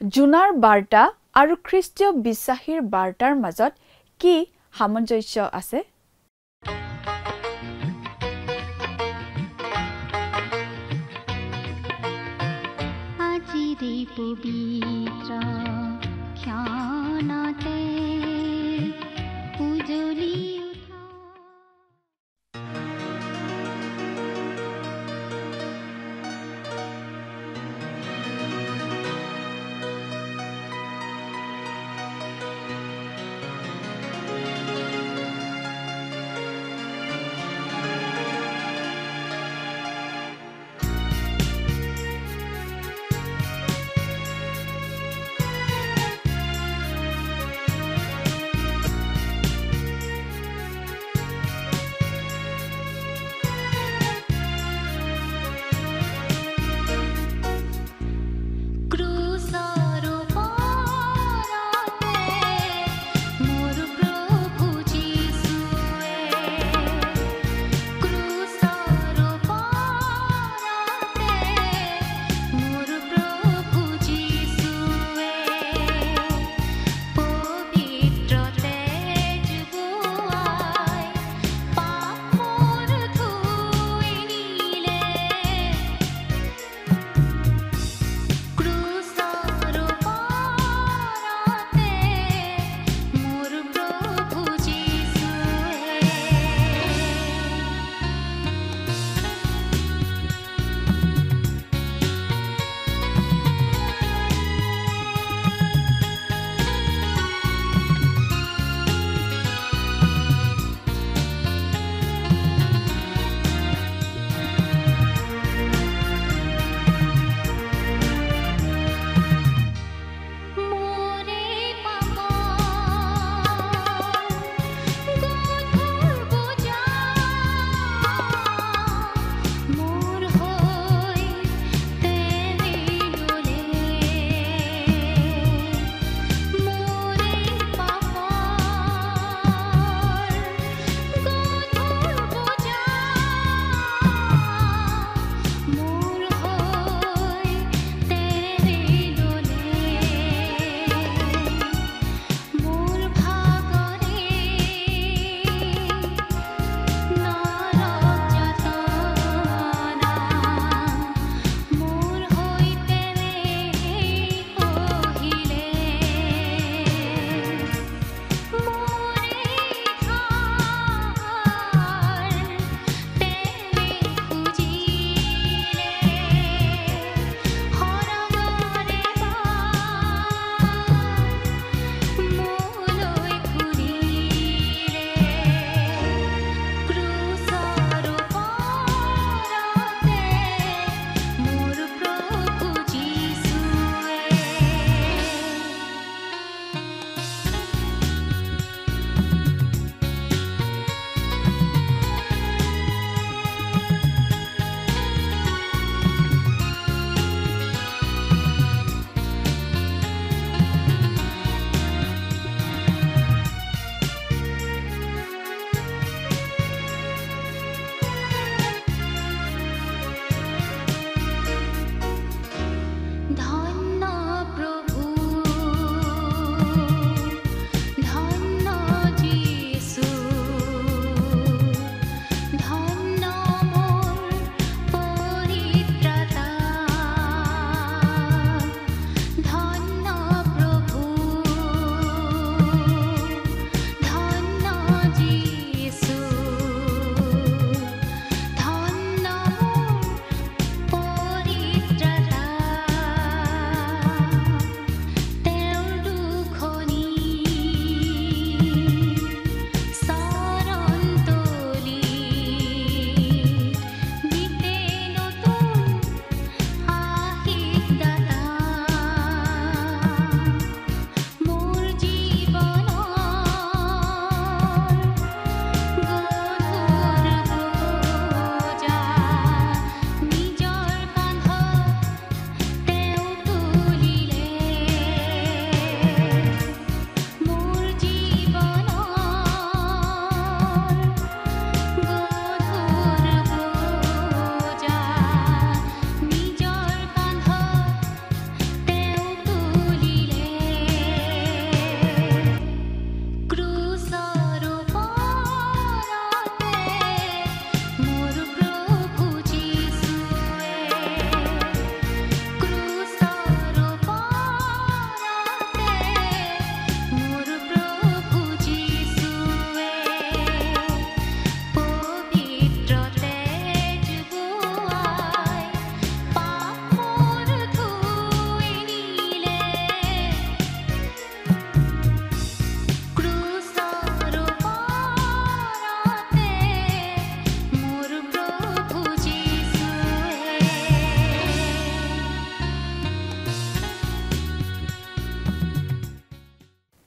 জুনাৰ বাৰ্তা আৰু খ্ৰীষ্টীয় বিশ্বাসীৰ বাৰ্তাৰ মাজত কি সামঞ্জস্য আছে? আজিৰে পবিত্ৰ ক্ষণতে উজলি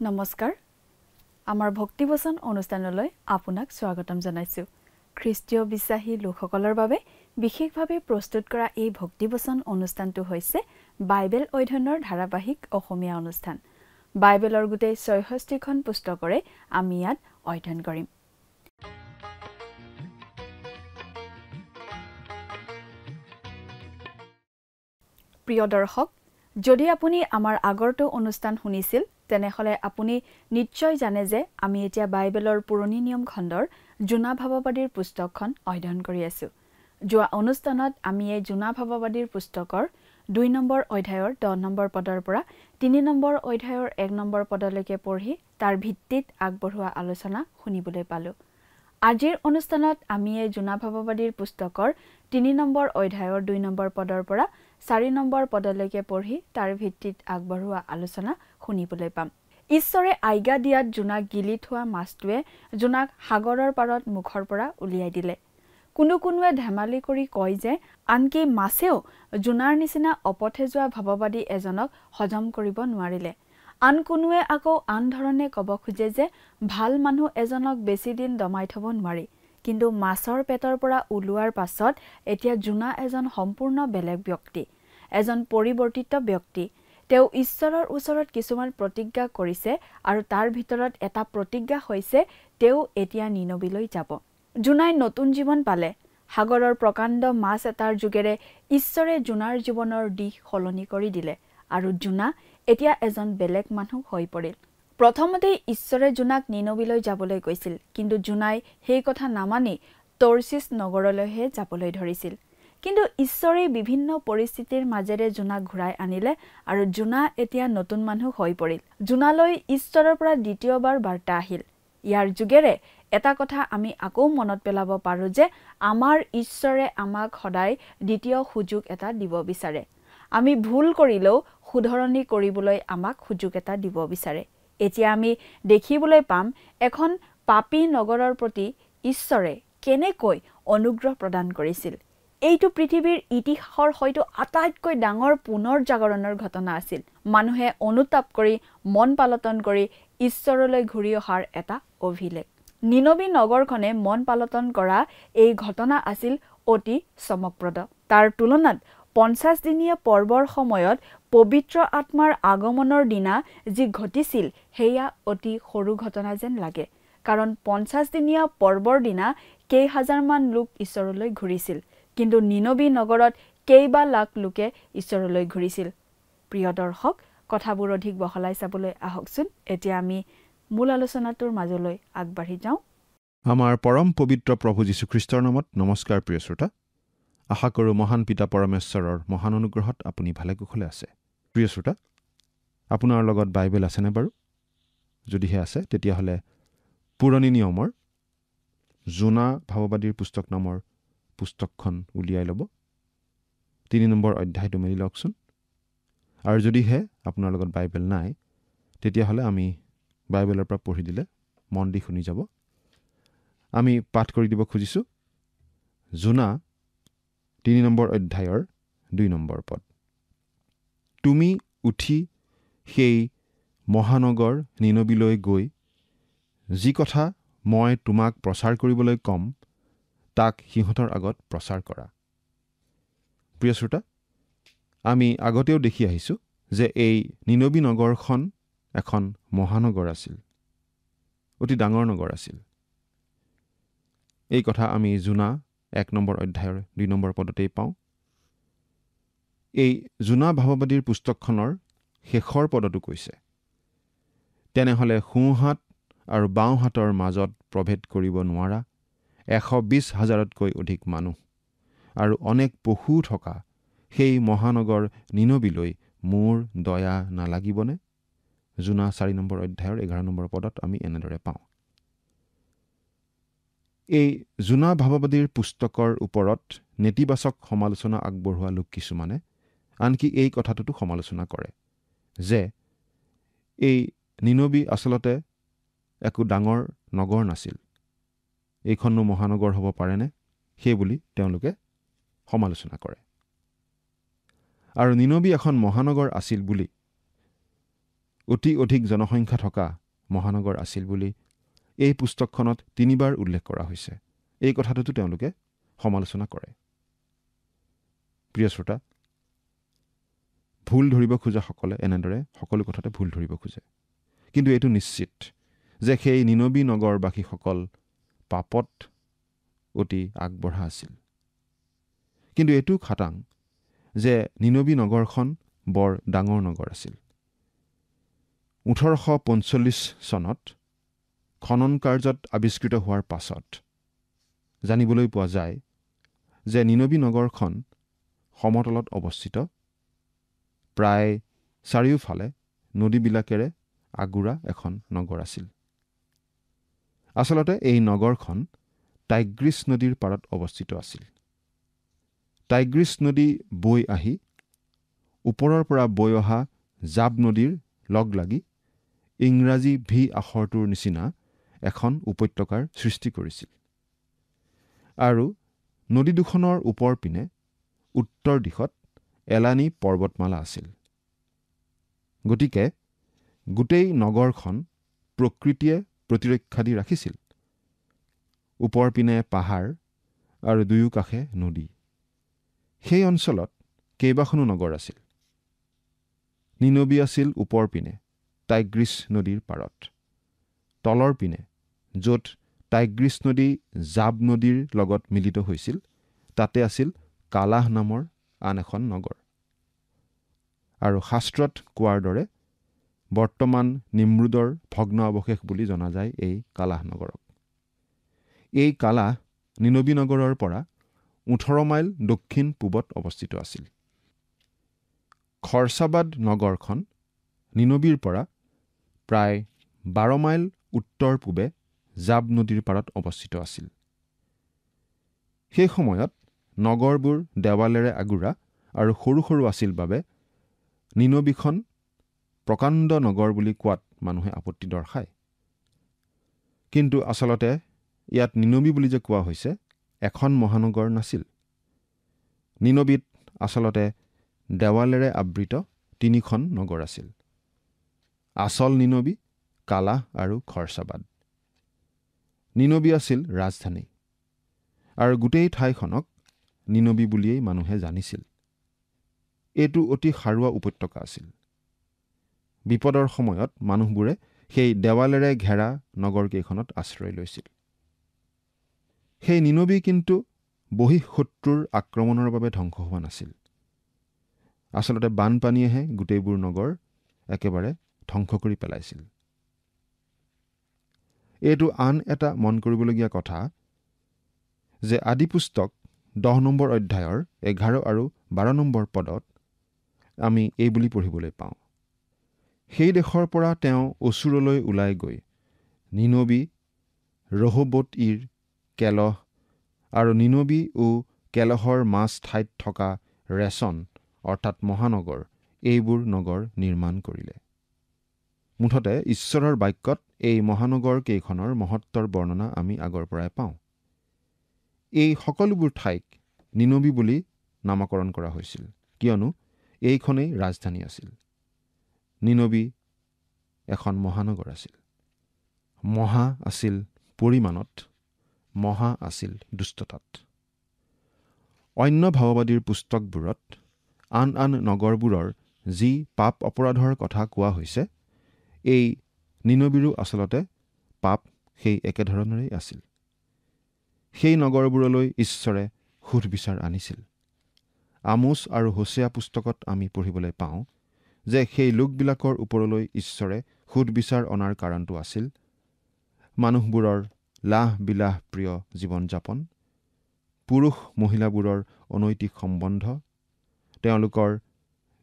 নমস্কাৰ আমাৰ ভক্তিবচন অনুষ্ঠানলৈ আপোনাক স্বাগতম জনাইছো খ্ৰীষ্টীয় বিশ্বাসী লোকসকলৰ বাবে বিশেষভাৱে প্ৰস্তুত কৰা এই ভক্তিবচন অনুষ্ঠানটো হৈছে বাইবেল অধ্যয়নৰ ধাৰাবাহিক অসমীয়া অনুষ্ঠান বাইবেলৰ গোটেই ৬৬খন পুস্তকৰে আমি ইয়াত অধ্যয়ন কৰিম প্ৰিয় দৰ্শক যদি আপুনি আমাৰ আগৰটো অনুষ্ঠান শুনিছিল তেনেহলে আপুনি নিশ্চয় জানে যে আমি এতিয়া বাইবেলৰ পুৰণি নিয়ম খণ্ডৰ জোনা ভাৱবাদীৰ পুস্তকখন অধ্যয়ন কৰি আছো যোৱা অনুষ্ঠানত আমি এই জোনা ভাৱবাদীৰ পুস্তকৰ ২ নম্বৰ অধ্যায়ৰ ১০ নম্বৰ পদৰ পৰা ৩ নম্বৰ অধ্যায়ৰ ১ নম্বৰ পদলৈকে পঢ়ি তাৰ ভিত্তিত আগবঢ়োৱা আলোচনা শুনিবলৈ পালো আজিৰ অনুষ্ঠানত আমি এই জোনা ভাৱবাদীৰ পুস্তকৰ ৩ নম্বৰ অধ্যায়ৰ ২ নম্বৰ পদৰ পৰা ৪ নম্বৰ পদলৈকে পঢ়ি তাৰ ভিত্তিত আগবঢ়োৱা আলোচনা শুনিবলৈ পাম ঈশ্বৰে আজ্ঞা দিয়াত জোনাক গিলি থোৱা মাছটোৱে জোনাক সাগৰৰ পাৰত মুখৰ পৰা উলিয়াই দিলে কোনোৱে ধেমালি কৰি কয় যে আনকি মাছেও জোনাৰ নিচিনা অপথে যোৱা ভাৱবাদী এজনক হজম কৰিব নোৱাৰিলে আন কোনোৱে আকৌ আন ধৰণে ক'ব খোজে যে ভাল মানুহ এজনক বেছি দিন দমাই থব নোৱাৰি কিন্তু মাছৰ পেটৰ পৰা ওলোৱাৰ পাছত এতিয়া জোনা এজন সম্পূৰ্ণ বেলেগ ব্যক্তি এজন পৰিৱৰ্তিত ব্যক্তি তেওঁ ঈশ্বৰৰ ওচৰত কিছুমান প্ৰতিজ্ঞা কৰিছে আৰু তাৰ ভিতৰত এটা প্ৰতিজ্ঞা হৈছে তেওঁ এতিয়া নিনবিলৈ যাব জোনাই নতুন জীৱন পালে সাগৰৰ প্ৰকাণ্ড মাছ এটাৰ যোগেৰে ঈশ্বৰে জোনাৰ জীৱনৰ দিশ সলনি কৰি দিলে আৰু জোনা এতিয়া এজন বেলেগ মানুহ হৈ পৰিল প্ৰথমতে ঈশ্বৰে জোনাক নিনবিলৈ যাবলৈ কৈছিল কিন্তু জোনাই সেই কথা নামানি তৰ্চিছ নগৰলৈহে যাবলৈ ধৰিছিল কিন্তু ঈশ্বৰে বিভিন্ন পৰিস্থিতিৰ মাজেৰে জোনাক ঘূৰাই আনিলে আৰু জোনা এতিয়া নতুন মানুহ হৈ পৰিল জোনালৈ ঈশ্বৰৰ পৰা দ্বিতীয়বাৰ বাৰ্তা আহিল ইয়াৰ যোগেৰে এটা কথা আমি আকৌ মনত পেলাব পাৰো যে আমাৰ ঈশ্বৰে আমাক সদায় দ্বিতীয় সুযোগ এটা দিব বিচাৰে আমি ভুল কৰিলেও শুধৰণি কৰিবলৈ আমাক সুযোগ এটা দিব বিচাৰে এতিয়া আমি দেখিবলৈ পাম এখন পাপী নগৰৰ প্ৰতি ঈশ্বৰে কেনেকৈ অনুগ্ৰহ প্ৰদান কৰিছিল এইটো পৃথিৱীৰ ইতিহাসৰ হয়তো আটাইতকৈ ডাঙৰ পুনৰ জাগৰণৰ ঘটনা আছিল মানুহে অনুতাপ কৰি মন পালটন কৰি ঈশ্বৰলৈ ঘূৰি অহাৰ এটা অভিলেখ নিনবী নগৰখনে মন পালটন কৰা এই ঘটনা আছিল অতি চমকপ্ৰদ তাৰ তুলনাত ৫০ দিনীয়া পৰ্বৰ সময়ত পবিত্ৰ আত্মাৰ আগমনৰ দিনা যি ঘটিছিল সেয়া অতি সৰু ঘটনা যেন লাগে কাৰণ ৫০ দিনীয়া পৰ্বৰ দিনা কেইহাজাৰমান লোক ঈশ্বৰলৈ ঘূৰিছিল কিন্তু নিনবী নগৰত কেইবা লাখ লোকে ঈশ্বৰলৈ ঘূৰিছিল প্ৰিয় দৰ্শক কথাবোৰ অধিক বহলাই চাবলৈ আহকচোন এতিয়া আমি মূল আলোচনাটোৰ মাজলৈ আগবাঢ়ি যাওঁ আমাৰ পৰম পবিত্ৰ প্ৰভু যীশুখ্ৰীষ্টৰ নামত নমস্কাৰ প্ৰিয় শ্ৰোতা আশা কৰোঁ মহান পিতা পৰমেশ্বৰৰ মহান অনুগ্ৰহত আপুনি ভালে কুশলে আছে প্ৰিয় শ্ৰোতা আপোনাৰ লগত বাইবেল আছেনে বাৰু যদিহে আছে তেতিয়াহ'লে পুৰণি নিয়মৰ জোনা ভাৱবাদীৰ পুস্তক নামৰ পুস্তকখন উলিয়াই ল'ব ৩ নম্বৰ অধ্যায়টো মেলি লওকচোন আৰু যদিহে আপোনাৰ লগত বাইবেল নাই তেতিয়াহ'লে আমি বাইবেলৰ পৰা পঢ়ি দিলে মন দি শুনি যাব আমি পাঠ কৰি দিব খুজিছোঁ জোনা ৩ নম্বৰ অধ্যায়ৰ ২ নম্বৰ পদ তুমি উঠি সেই মহানগৰ নিনবিলৈ গৈ যি কথা মই তোমাক প্ৰচাৰ কৰিবলৈ ক'ম তাক সিহঁতৰ আগত প্ৰচাৰ কৰা প্ৰিয় শ্ৰোতা আমি আগতেও দেখি আহিছোঁ যে এই নিনবী নগৰখন এখন মহানগৰ আছিল অতি ডাঙৰ নগৰ আছিল এই কথা আমি জোনা ১ নম্বৰ অধ্যায়ৰ ২ নম্বৰ পদতেই পাওঁ এই জোনা ভাৱবাদীৰ পুস্তকখনৰ শেষৰ পদটো কৈছে তেনেহ'লে সোঁহাত আৰু বাওঁহাতৰ মাজত প্ৰভেদ কৰিব নোৱাৰা ১২০,০০০তকৈ অধিক মানুহ আৰু অনেক পশু থকা সেই মহানগৰ নিনবিলৈ মোৰ দয়া নালাগিবনে জোনা ৪ নম্বৰ অধ্যায়ৰ ১১ নম্বৰ পদত আমি এনেদৰে পাওঁ এই জোনা ভাৱবাদীৰ পুস্তকৰ ওপৰত নেতিবাচক সমালোচনা আগবঢ়োৱা লোক কিছুমানে আনকি এই কথাটোতো সমালোচনা কৰে যে এই নিনবী আচলতে একো ডাঙৰ নগৰ নাছিল এইখনো মহানগৰ হ'ব পাৰেনে সেইবুলি তেওঁলোকে সমালোচনা কৰে আৰু নিনবী এখন মহানগৰ আছিল বুলি অতি অধিক জনসংখ্যা থকা মহানগৰ আছিল বুলি এই পুস্তকখনত 3 বাৰ উল্লেখ কৰা হৈছে। এই কথাটোতো তেওঁলোকে সমালোচনা কৰে। প্ৰিয় শ্ৰোতা, ভুল ধৰিব খোজাসকলে এনেদৰে সকলো কথাতে ভুল ধৰিব খোজে। কিন্তু এইটো নিশ্চিত যে সেই নিনবী নগৰবাসীসকল পাপত অতি আগবঢ়া আছিল। কিন্তু এইটো খাটাং যে নিনবী নগৰখন বৰ ডাঙৰ নগৰ আছিল। 1845 চনত খনন কাৰ্যত আৱিষ্কৃত হোৱাৰ পাছত জানিবলৈ পোৱা যায় যে নিনবী নগৰখন সমতলত অৱস্থিত, প্ৰায় চাৰিওফালে নদীবিলাকেৰে আগুৰা এখন নগৰ আছিল। আচলতে এই নগৰখন টাইগ্ৰিছ নদীৰ পাৰত অৱস্থিত আছিল। টাইগ্ৰিছ নদী বৈ আহি ওপৰৰ পৰা বৈ অহা জাব নদীৰ লগ লাগি ইংৰাজী ভি আখৰটোৰ নিচিনা এখন উপত্যকাৰ সৃষ্টি কৰিছিল। আৰু নদী দুখনৰ ওপৰ পিনে উত্তৰ দিশত এলানি পৰ্বতমালা আছিল। গতিকে গোটেই নগৰখন প্ৰকৃতিয়ে প্ৰতিৰক্ষা দি ৰাখিছিল। ওপৰ পিনে পাহাৰ আৰু দুয়ো কাষে নদী। সেই অঞ্চলত কেইবাখনো নগৰ আছিল। নিনবী আছিল ওপৰ পিনে টাইগ্ৰিছ নদীৰ পাৰত। তলৰ পিনে য'ত টাইগ্ৰিছ নদী জাব নদীৰ লগত মিলিত হৈছিল তাতে আছিল কালাহ নামৰ আন এখন নগৰ। আৰু শাস্ত্ৰত কোৱাৰ দৰে বৰ্তমান নিমৰুদৰ ভগ্ন অৱশেষ বুলি জনা যায় এই কালাহ নগৰক। এই কালাহ নিনবী নগৰৰ পৰা 18 মাইল দক্ষিণ পূবত অৱস্থিত আছিল। খৰচাবাদ নগৰখন নিনবীৰ পৰা প্ৰায় 12 মাইল উত্তৰ পূবে জাব নদীৰ পাৰত অৱস্থিত আছিল। সেই সময়ত নগৰবোৰ দেৱালেৰে আগুৰা আৰু সৰু সৰু আছিল বাবে নিনবীখন প্ৰকাণ্ড নগৰ বুলি কোৱাত মানুহে আপত্তি দৰ্শায়। কিন্তু আচলতে ইয়াত নিনবী বুলি যে কোৱা হৈছে এখন মহানগৰ নাছিল। নিনবীত আচলতে দেৱালেৰে আবৃত 3খন নগৰ আছিল। আচল নিনবী, কালাহ আৰু খৰচাবাদ। নিনবী আছিল ৰাজধানী আৰু গোটেই ঠাইখনক নিনবী বুলিয়েই মানুহে জানিছিল। এইটো অতি সাৰুৱা উপত্যকা আছিল। বিপদৰ সময়ত মানুহবোৰে সেই দেৱালেৰে ঘেৰা নগৰকেইখনত আশ্ৰয় লৈছিল। সেই নিনবী কিন্তু বহিঃশত্ৰুৰ আক্ৰমণৰ বাবে ধ্বংস হোৱা নাছিল। আচলতে বানপানীয়েহে গোটেইবোৰ নগৰ একেবাৰে ধ্বংস কৰি পেলাইছিল। এইটো আন এটা মন কৰিবলগীয়া কথা যে আদিপুস্তক 10 নম্বৰ অধ্যায়ৰ 11 আৰু 12 নম্বৰ পদত আমি এই বুলি পঢ়িবলৈ পাওঁ। সেই দেশৰ পৰা তেওঁ অচুৰলৈ ওলাই গৈ নিনবী, ৰহবত-ইৰ, কেলহ আৰু নিনবী ও কেলহৰ মাজ ঠাইত থকা ৰেচন অৰ্থাৎ মহানগৰ, এইবোৰ নগৰ নিৰ্মাণ কৰিলে। মুঠতে ঈশ্বৰৰ বাক্যত এই মহানগৰ কেইখনৰ মহত্বৰ বৰ্ণনা আমি আগৰ পৰাই পাওঁ। এই সকলোবোৰ ঠাইক নিনবী বুলি নামকৰণ কৰা হৈছিল, কিয়নো এইখনেই ৰাজধানী আছিল। নিনবী এখন মহানগৰ আছিল। মহা আছিল পৰিমাণত, মহা আছিল দুষ্টতাত। অন্য ভাৱবাদীৰ পুস্তকবোৰত আন আন নগৰবোৰৰ যি পাপ অপৰাধৰ কথা কোৱা হৈছে, এই নিনবীৰো আচলতে পাপ সেই একেধৰণৰেই আছিল। সেই নগৰবোৰলৈ ঈশ্বৰে সুধবিচাৰ আনিছিল। আমোছ আৰু হোছেয়া পুস্তকত আমি পঢ়িবলৈ পাওঁ যে সেই লোকবিলাকৰ ওপৰলৈ ঈশ্বৰে সুধবিচাৰ অনাৰ কাৰণটো আছিল মানুহবোৰৰ লাহ-বিলাহ প্ৰিয় জীৱন-যাপন, পুৰুষ মহিলাবোৰৰ অনৈতিক সম্বন্ধ, তেওঁলোকৰ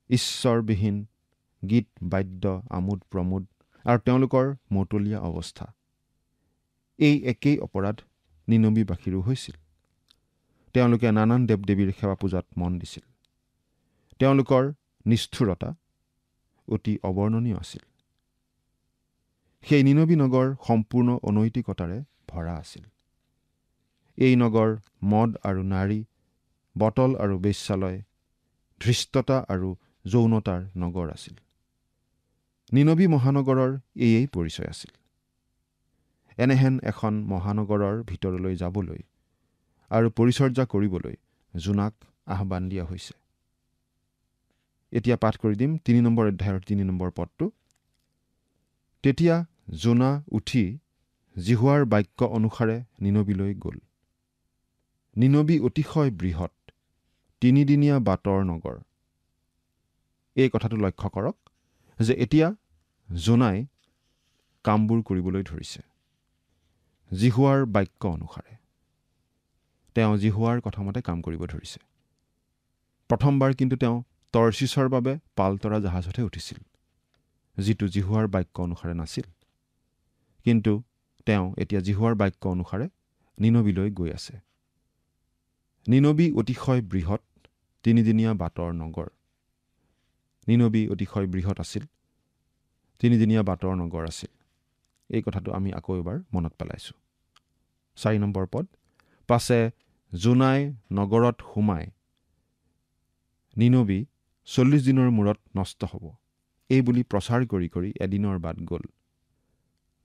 ঈশ্বৰবিহীন গীত বাদ্য আমোদ প্ৰমোদ আৰু তেওঁলোকৰ মতলীয়া অৱস্থা। এই একেই অপৰাধ নিনবীবাসীৰো হৈছিল। তেওঁলোকে নানান দেৱ-দেৱীৰ সেৱা পূজাত মন দিছিল। তেওঁলোকৰ নিষ্ঠুৰতা অতি অবৰ্ণনীয় আছিল। সেই নিনবী নগৰ সম্পূৰ্ণ অনৈতিকতাৰে ভৰা আছিল। এই নগৰ মদ আৰু নাৰী, বটল আৰু বেশ্যালয়, ধৃষ্টতা আৰু যৌনতাৰ নগৰ আছিল। নিনবী মহানগৰৰ এয়েই পৰিচয় আছিল। এনেহেন এখন মহানগৰৰ ভিতৰলৈ যাবলৈ আৰু পৰিচৰ্যা কৰিবলৈ জোনাক আহ্বান দিয়া হৈছে। এতিয়া পাঠ কৰি দিম ৩ নম্বৰ অধ্যায়ৰ ৩ নম্বৰ পদটো। তেতিয়া জোনা উঠি জিহুৱাৰ বাক্য অনুসাৰে নিনবীলৈ গ'ল। নিনবী অতিশয় বৃহৎ ৩ দিনীয়া বাটৰ নগৰ। এই কথাটো লক্ষ্য কৰক যে এতিয়া জোনাই কামবোৰ কৰিবলৈ ধৰিছে জিহুৱাৰ বাক্য অনুসাৰে। তেওঁ জিহুৱাৰ কথামতে কাম কৰিব ধৰিছে। প্ৰথমবাৰ কিন্তু তেওঁ তৰ্চিছৰ বাবে পালতৰা জাহাজতহে উঠিছিল, যিটো জিহুৱাৰ বাক্য অনুসাৰে নাছিল। কিন্তু তেওঁ এতিয়া জিহুৱাৰ বাক্য অনুসাৰে নিনবীলৈ গৈ আছে। নিনবী অতিশয় বৃহৎ ৩ দিনীয়া বাটৰ নগৰ। নিনবী অতিশয় বৃহৎ আছিল, ৩ দিনীয়া বাটৰ নগৰ আছিল। এই কথাটো আমি আকৌ এবাৰ মনত পেলাইছোঁ। ৪ নম্বৰ পদ। পাছে জোনাই নগৰত সোমাই নিনবী ৪০ দিনৰ মূৰত নষ্ট হ'ব, এই বুলি প্ৰচাৰ কৰি কৰি এদিনৰ বাট গ'ল।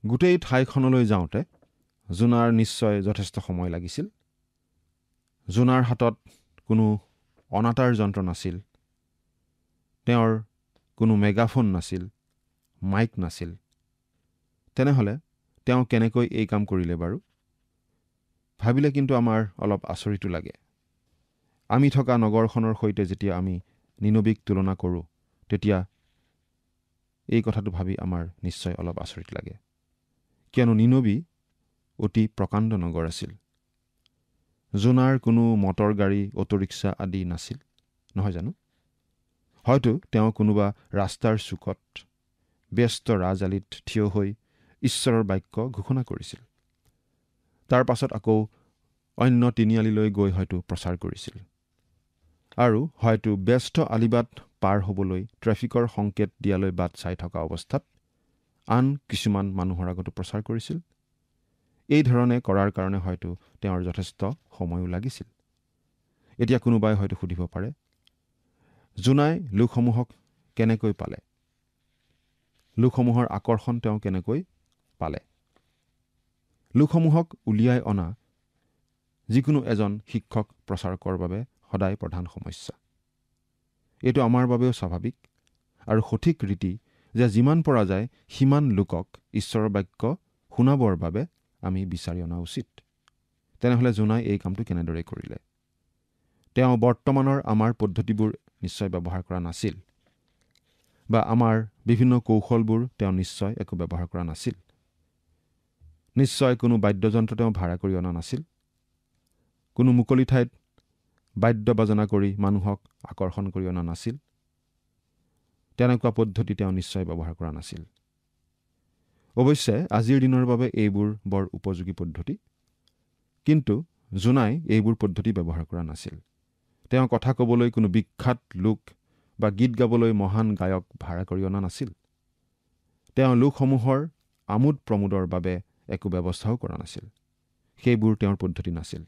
গোটেই ঠাইখনলৈ যাওঁতে জোনাৰ নিশ্চয় যথেষ্ট সময় লাগিছিল। জোনাৰ হাতত কোনো অনাতাঁৰ যন্ত্ৰ নাছিল, তেওঁৰ কোনো মেগাফোন নাছিল, মাইক নাছিল। তেনেহ'লে তেওঁ কেনেকৈ এই কাম কৰিলে বাৰু? ভাবিলে কিন্তু আমাৰ অলপ আচৰিতো লাগে। আমি থকা নগৰখনৰ সৈতে যেতিয়া আমি নিনবীক তুলনা কৰোঁ, তেতিয়া এই কথাটো ভাবি আমাৰ নিশ্চয় অলপ আচৰিত লাগে। কিয়নো নিনবী অতি প্ৰকাণ্ড নগৰ আছিল। জোনাৰ কোনো মটৰ গাড়ী, অটোৰিক্সা আদি নাছিল, নহয় জানো? হয়তো তেওঁ কোনোবা ৰাস্তাৰ চুকত ব্যস্ত ৰাজআলিত থিয় হৈ ঈশ্বৰৰ বাক্য ঘোষণা কৰিছিল। তাৰ পাছত আকৌ অন্য তিনিআলিলৈ গৈ হয়তো প্ৰচাৰ কৰিছিল। আৰু হয়তো ব্যস্ত আলিবাট পাৰ হ'বলৈ ট্ৰেফিকৰ সংকেত দিয়ালৈ বাট চাই থকা অৱস্থাত আন কিছুমান মানুহৰ আগতো প্ৰচাৰ কৰিছিল। এই ধৰণে কৰাৰ কাৰণে হয়তো তেওঁৰ যথেষ্ট সময়ো লাগিছিল। এতিয়া কোনোবাই হয়তো সুধিব পাৰে, জোনাই লোকসমূহক কেনেকৈ পালে? লোকসমূহৰ আকৰ্ষণ তেওঁ কেনেকৈ পালে? লোকসমূহক উলিয়াই অনা যিকোনো এজন শিক্ষক প্ৰচাৰকৰ বাবে সদায় প্ৰধান সমস্যা। এইটো আমাৰ বাবেও স্বাভাৱিক আৰু সঠিক ৰীতি যে যিমান পৰা যায় সিমান লোকক ঈশ্বৰৰ বাক্য শুনাবৰ বাবে আমি বিচাৰি অনা উচিত। তেনেহ'লে জোনাই এই কামটো কেনেদৰে কৰিলে? তেওঁ বৰ্তমানৰ আমাৰ পদ্ধতিবোৰ নিশ্চয় ব্যৱহাৰ কৰা নাছিল, বা আমাৰ বিভিন্ন কৌশলবোৰ তেওঁ নিশ্চয় একো ব্যৱহাৰ কৰা নাছিল। নিশ্চয় কোনো বাদ্যযন্ত্ৰ তেওঁ ভাড়া কৰি অনা নাছিল। কোনো মুকলি ঠাইত বাদ্য বাজনা কৰি মানুহক আকৰ্ষণ কৰি অনা নাছিল। তেনেকুৱা পদ্ধতি তেওঁ নিশ্চয় ব্যৱহাৰ কৰা নাছিল। অৱশ্যে আজিৰ দিনৰ বাবে এইবোৰ বৰ উপযোগী পদ্ধতি, কিন্তু জোনাই এইবোৰ পদ্ধতি ব্যৱহাৰ কৰা নাছিল। তেওঁ কথা ক'বলৈ কোনো বিখ্যাত লোক বা গীত গাবলৈ মহান গায়ক ভাড়া কৰি অনা নাছিল। তেওঁ লোকসমূহৰ আমোদ প্ৰমোদৰ বাবে একো ব্যৱস্থাও কৰা নাছিল। সেইবোৰ তেওঁৰ পদ্ধতি নাছিল।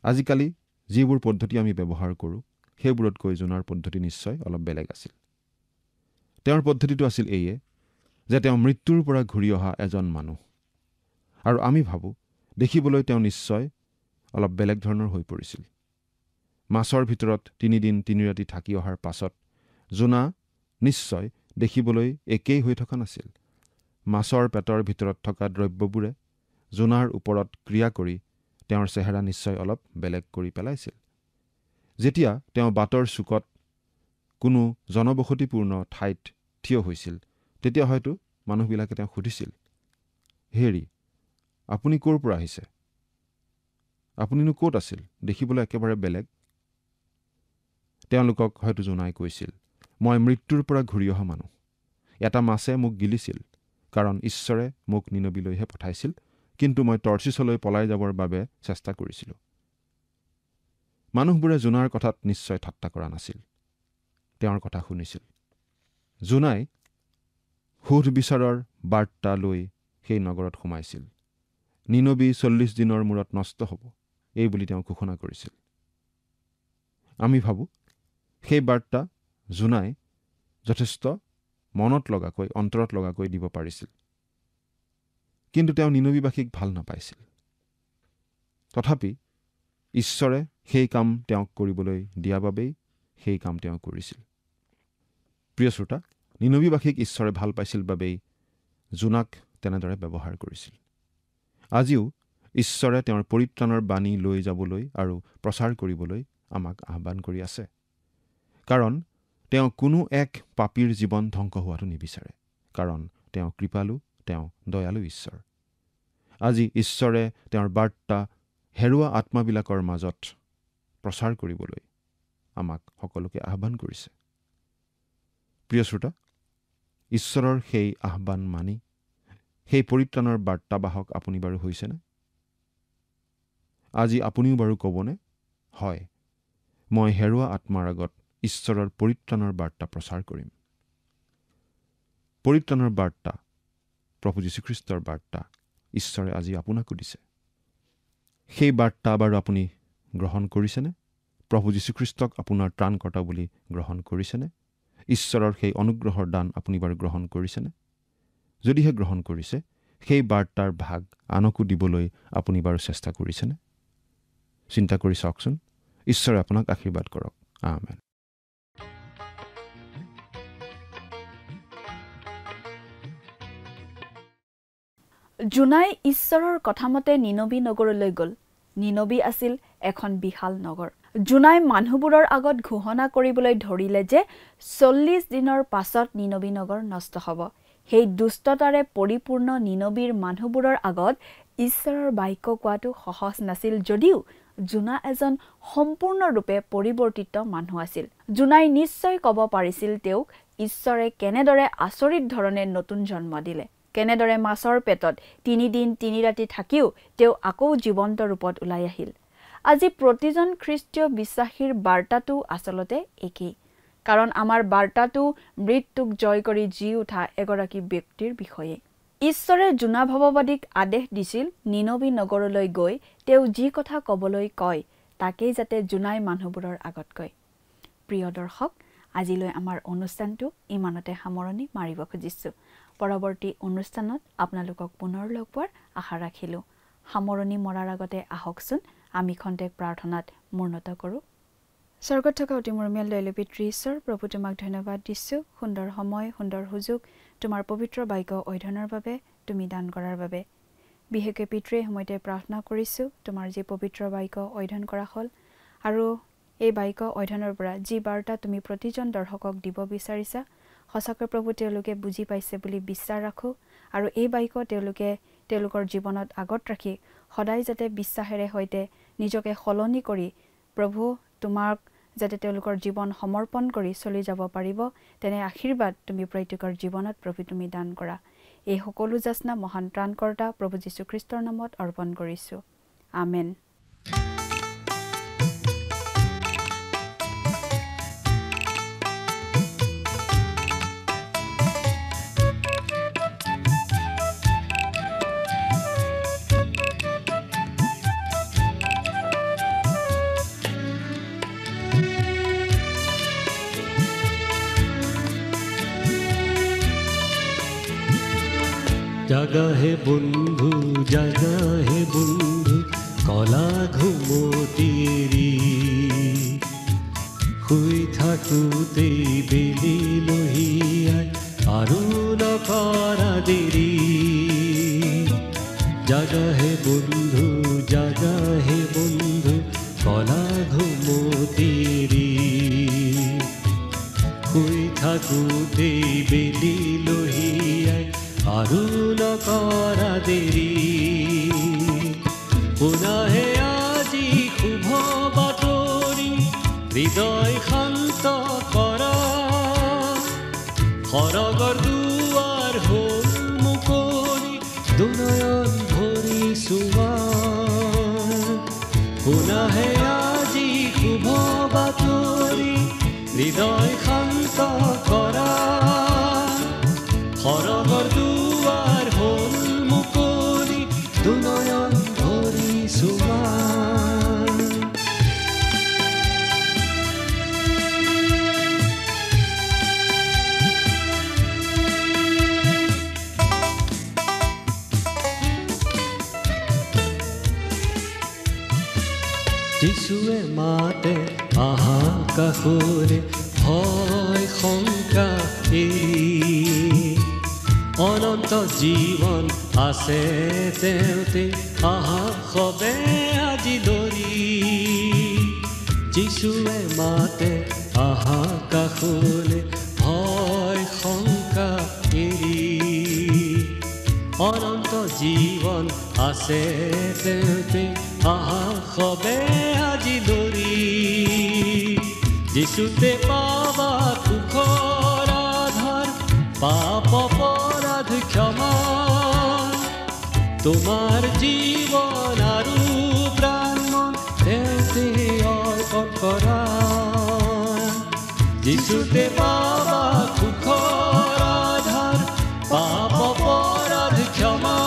আজিকালি যিবোৰ পদ্ধতি আমি ব্যৱহাৰ কৰোঁ, সেইবোৰতকৈ জোনাৰ পদ্ধতি নিশ্চয় অলপ বেলেগ আছিল। তেওঁৰ পদ্ধতিটো আছিল এইয়ে যে তেওঁ মৃত্যুৰ পৰা ঘূৰি অহা এজন মানুহ। আৰু আমি ভাবোঁ দেখিবলৈ তেওঁ নিশ্চয় অলপ বেলেগ ধৰণৰ হৈ পৰিছিল। মাছৰ ভিতৰত 3 দিন 3 ৰাতি থাকি অহাৰ পাছত জোনা নিশ্চয় দেখিবলৈ একেই হৈ থকা নাছিল। মাছৰ পেটৰ ভিতৰত থকা দ্ৰব্যবোৰে জোনাৰ ওপৰত ক্ৰিয়া কৰি তেওঁৰ চেহেৰা নিশ্চয় অলপ বেলেগ কৰি পেলাইছিল। যেতিয়া তেওঁ বাটৰ চুকত কোনো জনবসতিপূৰ্ণ ঠাইত থিয় হৈছিল, তেতিয়া হয়তো মানুহবিলাকে তেওঁক সুধিছিল, হেৰি, আপুনি ক'ৰ পৰা আহিছে? আপুনিনো ক'ত আছিল? দেখিবলৈ একেবাৰে বেলেগ। তেওঁলোকক হয়তো জোনাই কৈছিল, মই মৃত্যুৰ পৰা ঘূৰি অহা মানুহ। এটা মাছে মোক গিলিছিল, কাৰণ ঈশ্বৰে মোক নিনবীলৈহে পঠাইছিল, কিন্তু মই তৰ্চিছলৈ পলাই যাবৰ বাবে চেষ্টা কৰিছিলোঁ। মানুহবোৰে জোনাৰ কথাত নিশ্চয় ঠাট্টা কৰা নাছিল। তেওঁৰ কথা শুনিছিল। জোনাই সুধবিচাৰৰ বাৰ্তা লৈ সেই নগৰত সোমাইছিল। নিনবী 40 দিনৰ মূৰত নষ্ট হ'ব, এই বুলি তেওঁ ঘোষণা কৰিছিল। আমি ভাবোঁ সেই বাৰ্তা জোনাই যথেষ্ট মনত লগাকৈ অন্তৰত লগাকৈ দিব পাৰিছিল। কিন্তু তেওঁ নিনবীবাসীক ভাল নাপাইছিল। তথাপি ঈশ্বৰে সেই কাম তেওঁক কৰিবলৈ দিয়া বাবেই সেই কাম তেওঁ কৰিছিল। প্ৰিয় শ্ৰোতা, নিনবীবাসীক ঈশ্বৰে ভাল পাইছিল বাবেই জোনাক তেনেদৰে ব্যৱহাৰ কৰিছিল। আজিও ঈশ্বৰে তেওঁৰ পৰিত্ৰাণৰ বাণী লৈ যাবলৈ আৰু প্ৰচাৰ কৰিবলৈ আমাক আহ্বান কৰি আছে। কাৰণ তেওঁ কোনো এক পাপীৰ জীৱন ধ্বংস হোৱাটো নিবিচাৰে। কাৰণ তেওঁ কৃপালু, তেওঁ দয়ালু ঈশ্বৰ। আজি ঈশ্বৰে তেওঁৰ বাৰ্তা হেৰুৱা আত্মাবিলাকৰ মাজত প্ৰচাৰ কৰিবলৈ আমাক সকলোকে আহ্বান কৰিছে। প্ৰিয় শ্ৰোতা, ঈশ্বৰৰ সেই আহ্বান মানি সেই পৰিত্ৰাণৰ বাৰ্তাবাহক আপুনি বাৰু হৈছেনে? আজি আপুনিও বাৰু ক'বনে, হয়, মই হেৰুৱা আত্মাৰ আগত ঈশ্বৰৰ পৰিত্ৰাণৰ বাৰ্তা প্ৰচাৰ কৰিম। পৰিত্ৰাণৰ বাৰ্তা, প্ৰভু যীশুখ্ৰীষ্টৰ বাৰ্তা ঈশ্বৰে আজি আপোনাকো দিছে। সেই বাৰ্তা বাৰু আপুনি গ্ৰহণ কৰিছেনে? প্ৰভু যীশুখ্ৰীষ্টক আপোনাৰ ত্ৰাণকৰ্তা বুলি গ্ৰহণ কৰিছেনে? ঈশ্বৰৰ সেই অনুগ্ৰহৰ দান আপুনি বাৰু গ্ৰহণ কৰিছেনে? যদিহে গ্ৰহণ কৰিছে, সেই বাৰ্তাৰ ভাগ আনকো দিবলৈ আপুনি বাৰু চেষ্টা কৰিছেনে? চিন্তা কৰি চাওকচোন। ঈশ্বৰে আপোনাক আশীৰ্বাদ কৰক। আমেন। জোনাই ঈশ্বৰৰ কথামতে নিনবী নগৰলৈ গ'ল। নিনবী আছিল এখন বিশাল নগৰ। জোনাই মানুহবোৰৰ আগত ঘোষণা কৰিবলৈ ধৰিলে যে 40 দিনৰ পাছত নিনবী নগৰ নষ্ট হ'ব। সেই দুষ্টতাৰে পৰিপূৰ্ণ নিনবীৰ মানুহবোৰৰ আগত ঈশ্বৰৰ বাক্য কোৱাটো সহজ নাছিল যদিও জোনা এজন সম্পূৰ্ণৰূপে পৰিৱৰ্তিত মানুহ আছিল। জোনাই নিশ্চয় ক'ব পাৰিছিল তেওঁক ঈশ্বৰে কেনেদৰে আচৰিত ধৰণে নতুন জন্ম দিলে, কেনেদৰে মাছৰ পেটত 3 দিন 3 ৰাতি থাকিও তেওঁ আকৌ জীৱন্ত ৰূপত ওলাই আহিল। আজি প্ৰতিজন খ্ৰীষ্টীয় বিশ্বাসীৰ বাৰ্তাটো আচলতে একেই। কাৰণ আমাৰ বাৰ্তাটো মৃত্যুক জয় কৰি জি উঠা এগৰাকী ব্যক্তিৰ বিষয়ে। ঈশ্বৰে জোনা ভৱবাদীক আদেশ দিছিল নিনবী নগৰলৈ গৈ তেওঁ যি কথা ক'বলৈ কয় তাকেই যাতে জোনাই মানুহবোৰৰ আগত কয়। প্ৰিয় দৰ্শক, আজিলৈ আমাৰ অনুষ্ঠানটো ইমানতে সামৰণি মাৰিব খুজিছোঁ। পৰৱৰ্তী অনুষ্ঠানত আপোনালোকক পুনৰ লগ পোৱাৰ আশা ৰাখিলোঁ। সামৰণি মৰাৰ আগতে আহকচোন আমি খন্তেক প্ৰাৰ্থনাত মূৰ্ণত কৰোঁ। স্বৰ্গত থকা অতি মৰমীয়াল দয়ালু পিতৃ ঈশ্বৰ, প্ৰভু তোমাক ধন্যবাদ দিছোঁ সুন্দৰ সময়, সুন্দৰ সুযোগ তোমাৰ পবিত্ৰ বাক্য অধ্যয়নৰ বাবে, তুমি দান কৰাৰ বাবে। বিশেষকৈ পিতৃয়ে সময়তে প্ৰাৰ্থনা কৰিছোঁ তোমাৰ যি পবিত্ৰ বাক্য অধ্যয়ন কৰা হ'ল আৰু এই বাক্য অধ্যয়নৰ পৰা যি বাৰ্তা তুমি প্ৰতিজন দৰ্শকক দিব বিচাৰিছা, সঁচাকৈ প্ৰভু তেওঁলোকে বুজি পাইছে বুলি বিশ্বাস ৰাখোঁ আৰু এই বাক্য তেওঁলোকে তেওঁলোকৰ জীৱনত আগত ৰাখি সদায় যাতে বিশ্বাসেৰে সৈতে নিজকে সলনি কৰি প্ৰভু তোমাক যাতে তেওঁলোকৰ জীৱন সমৰ্পণ কৰি চলি যাব পাৰিব, তেনে আশীৰ্বাদ তুমি প্ৰত্যেকৰ জীৱনত প্ৰভু তুমি দান কৰা। এই সকলো যাচনা মহান ত্ৰাণকৰ্তা প্ৰভু যীশুখ্ৰীষ্টৰ নামত অৰ্পণ কৰিছোঁ। আমেন। জাগা হে বন্ধু, জাগা হে বন্ধু, কলা ঘুমতিৰি শুই থাকোঁতেই বেলি লহিয়াই আৰু নকৰা দেৰি। জাগা হে বন্ধু, জাগা হে বন্ধু, কলা ঘুমতিৰি শুই থাকোঁতেই বেলি লহিয়াই আৰু নকৰা দেৰি। শুনাহে আজি শুভ বাতৰি, হৃদয় শান্ত কৰা, সৰগৰ দুৱাৰ হ'ল মুকলি, দুনয়ন ভৰি চোৱা। শুনাহে আজি শুভ বাতৰি, হৃদয় শান্ত কৰা, সৰগৰ দুৱাৰ হ'ল মুকলি, দুনয়ন ভৰি চোৱা। যিশুৱে মাতে আহা কাষৰে ভয় শংকা এৰি অনন্ত জীৱন আছে তেওঁতে আহা সবে আজি ধৰি যিশুৱে মাতে আহা কাষৰে ভয় শংকা এৰি অনন্ত জীৱন আছে তেওঁতে আহা সবে আজি ধৰি যিশুতে পাবা সুখৰ আধাৰ পাপ অপৰাধ ক্ষমা তোমাৰ জীৱন আৰু প্ৰাণ মন তেওঁতে অৰ্পণ কৰা যিশুতে পাবা সুখৰ আধাৰ পাপ অপৰাধ ক্ষমা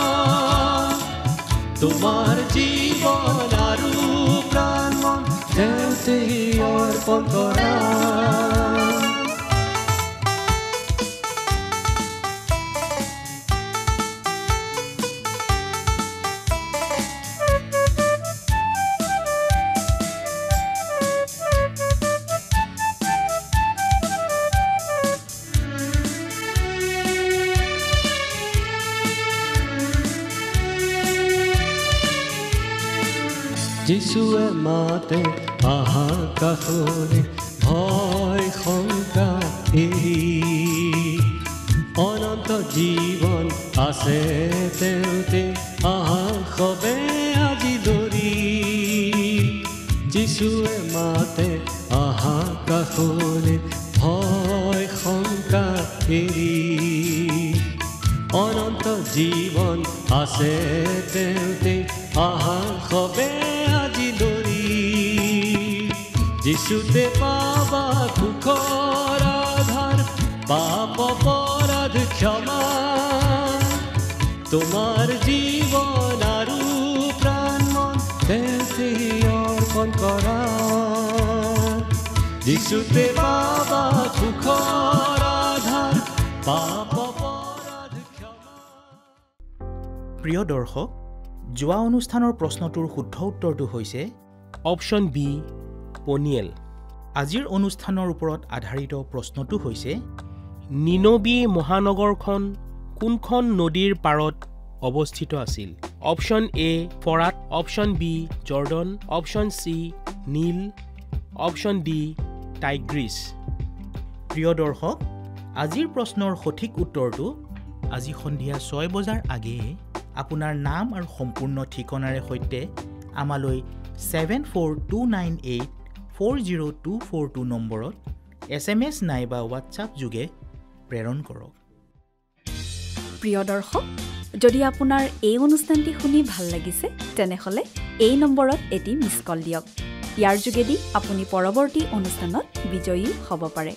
তোমাৰ জীৱন আৰু প্ৰাণ মন তেওঁতে অৰ্পণ কৰা যিশুৱে মাতে আহা কাষৰে ভয় শংকা এৰি অনন্ত জীৱন আছে তেওঁতে আহা সবে আজি ধৰি যিশুৱে মাতে আহা কাষৰে ভয় শংকা এৰি অনন্ত জীৱন আছে তেওঁতে আহা সবে আজি ধৰি যিশুতে পাবা সুখৰ আধাৰ পাপ অপৰাধ ক্ষমা তোমাৰ জীৱন আৰু প্ৰাণ মন তেওঁতে অৰ্পণ কৰা যিশুতে পাবা সুখৰ আধাৰ পাপ অপৰাধ ক্ষমা। প্ৰিয় দৰ্শক, যোৱা অনুষ্ঠানৰ প্ৰশ্নটোৰ শুদ্ধ উত্তৰটো হৈছে অপশ্যন বি পনিয়েল। আজিৰ অনুষ্ঠানৰ ওপৰত আধাৰিত প্ৰশ্নটো হৈছে নিনবী মহানগৰখন কোনখন নদীৰ পাৰত অৱস্থিত আছিল? অপশ্যন এ ফৰাত, option B Jordan, option C Nile, option D Tigris. প্ৰিয় দৰ্শক, আজিৰ প্ৰশ্নৰ সঠিক উত্তৰটো আজি সন্ধিয়া 6 বজাৰ আগেয়ে আপোনাৰ নাম আৰু সম্পূৰ্ণ ঠিকনাৰে সৈতে আমালৈ 7429840242 নম্বৰত SMS নাইবা হোৱাটছআপ যোগে প্ৰেৰণ কৰক। প্ৰিয় দৰ্শক, যদি আপোনাৰ এই অনুষ্ঠানটি শুনি ভাল লাগিছে তেনেহ'লে এই নম্বৰত এটি মিছ কল দিয়ক। ইয়াৰ যোগেদি আপুনি পৰৱৰ্তী অনুষ্ঠানত বিজয়ী হ'ব পাৰে।